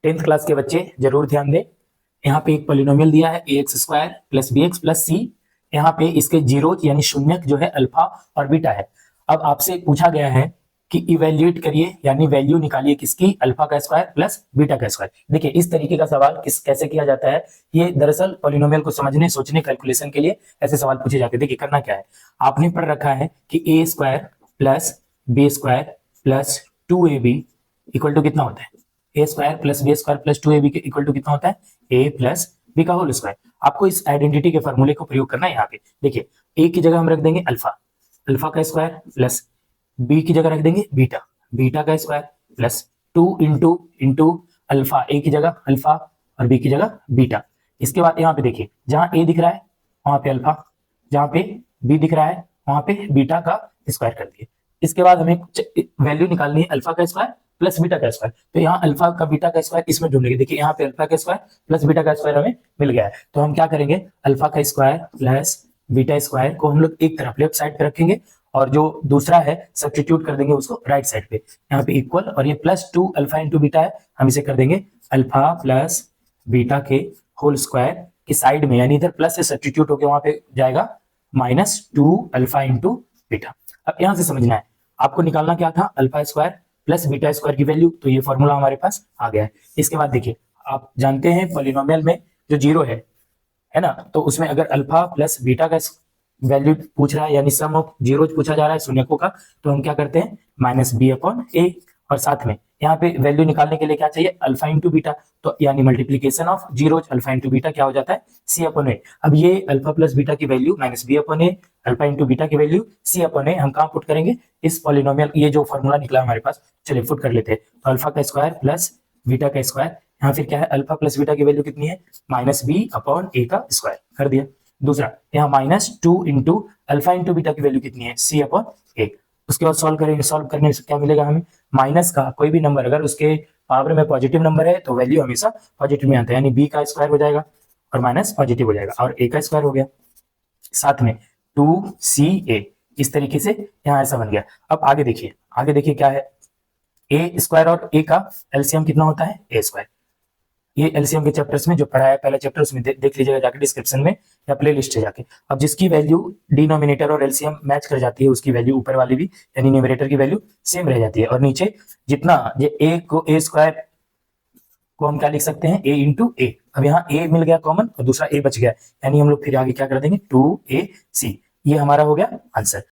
10th class के बच्चे जरूर ध्यान दें। यहाँ पे एक पॉलिनोमियल दिया है ax square plus bx plus c। यहाँ पे इसके जीरो यानी शून्यक जो है अल्फा और बीटा है। अब आपसे पूछा गया है कि इवेल्युएट करिए यानी वैल्यू निकालिए किसकी, अल्फा का स्क्वायर प्लस बीटा का स्क्वायर। देखिए इस तरीके का सवाल कैसे किया जाता है, ये दरअसल पॉलिनोमियल को समझने, सोचने, कैलकुलेशन के लिए ऐसे सवाल पूछे जाते हैं। देखिए करना क्या है, आपने पढ़ रखा है कि A square plus B square plus 2ab equal to कितना होता है, A square plus B square plus 2ab के इक्वल टू कितना होता है, ए प्लस बी का होल स्क्वायर। आपको इस आइडेंटिटी के फॉर्मूले को प्रयोग करना है यहाँ पे। देखिए ए की जगह हम रख देंगे अल्फा, अल्फा का स्क्वायर प्लस बी की जगह रख देंगे बीटा, बीटा का स्क्वायर प्लस 2 इंटू अल्फा, ए की जगह अल्फा और बी की जगह बीटा। इसके बाद यहाँ पे देखिए जहां ए दिख रहा है वहां पे अल्फा, जहां पे बी दिख रहा है वहां पे बीटा का स्क्वायर कर दिए। इसके बाद हमें वैल्यू निकालनी है अल्फा का स्क्वायर प्लस बीटा का स्क्वायर। तो यहाँ अल्फा का बीटा का स्क्वायर इसमें ढूंढेंगे। देखिए यहाँ पे अल्फा का स्क्वायर प्लस बीटा का स्क्वायर हमें मिल गया है। तो हम क्या करेंगे, अल्फा का स्क्वायर प्लस बीटा स्क्वायर को हम लोग एक तरफ लेफ्ट साइड पे रखेंगे और जो दूसरा है सब्स्टिट्यूट कर देंगे उसको राइट साइड पे। यहाँ पे इक्वल और ये प्लस 2 अल्फा इंटू बीटा है, हम इसे कर देंगे अल्फा प्लस बीटा के होल स्क्वायर की साइड में, यानी इधर प्लस से सब्स्टिट्यूट होकर वहां पे जाएगा -2 अल्फा इंटू बीटा। अब यहां से समझना है आपको निकालना क्या था, alpha square plus beta square की वैल्यू। तो ये फॉर्मूला हमारे पास आ गया है। इसके बाद देखिए आप जानते हैं पॉलिनोमियल में जो जीरो है ना, तो उसमें अगर अल्फा प्लस बीटा का वैल्यू पूछ रहा है यानी सम ऑफ जीरोज पूछा जा रहा है शून्यकों का, तो हम क्या करते हैं -b/a। और साथ में यहाँ पे वैल्यू निकालने के लिए क्या चाहिए, अल्फा इंटू बीटा। तो यानी multiplication of zeros alpha into beta क्या हो जाता है, c/a। अब ये अल्फा प्लस बीटा की value -b/a, alpha into beta की वैल्यू c/a हम कहाँ पुट करेंगे, इस पॉलिनोमियल, ये जो फॉर्मूला निकला हमारे पास, चलिए पुट कर लेते हैं। तो अल्फा का स्क्वायर प्लस बीटा का स्क्वायर, यहाँ फिर क्या है, अल्फा प्लस बीटा की वैल्यू कितनी है, -b/a का स्क्वायर कर दिया। दूसरा यहाँ -2 इंटू अल्फा इंटू बीटा की वैल्यू कितनी है, c/a। उसके बाद सॉल्व करने से क्या मिलेगा हमें, माइनस का कोई भी नंबर अगर उसके पावर में पॉजिटिव नंबर है तो वैल्यू हमेशा पॉजिटिव में आता है, यानी b का स्क्वायर हो जाएगा और माइनस पॉजिटिव हो जाएगा और a का स्क्वायर हो गया, साथ में 2ca। इस तरीके से यहाँ ऐसा बन गया। अब आगे देखिए क्या है, ए स्क्वायर और ए का एलसीएम कितना होता है, ए स्क्वायर। ये एलसीएम के चैप्टर्स में जो पढ़ाया है पहला चैप्टर, उसमें देख लीजिएगा जाके डिस्क्रिप्शन में या प्ले लिस्ट से जाके। अब जिसकी वैल्यू डिनोमिनेटर और एलसीएम मैच कर जाती है उसकी वैल्यू ऊपर वाली भी यानी न्यूमरेटर की वैल्यू सेम रह जाती है, और नीचे जितना ये ए को ए स्क्वायर को हम क्या लिख सकते हैं, ए इंटू ए। अब यहाँ ए मिल गया कॉमन और दूसरा ए बच गया, यानी हम लोग फिर आगे क्या कर देंगे 2ac। ये हमारा हो गया आंसर।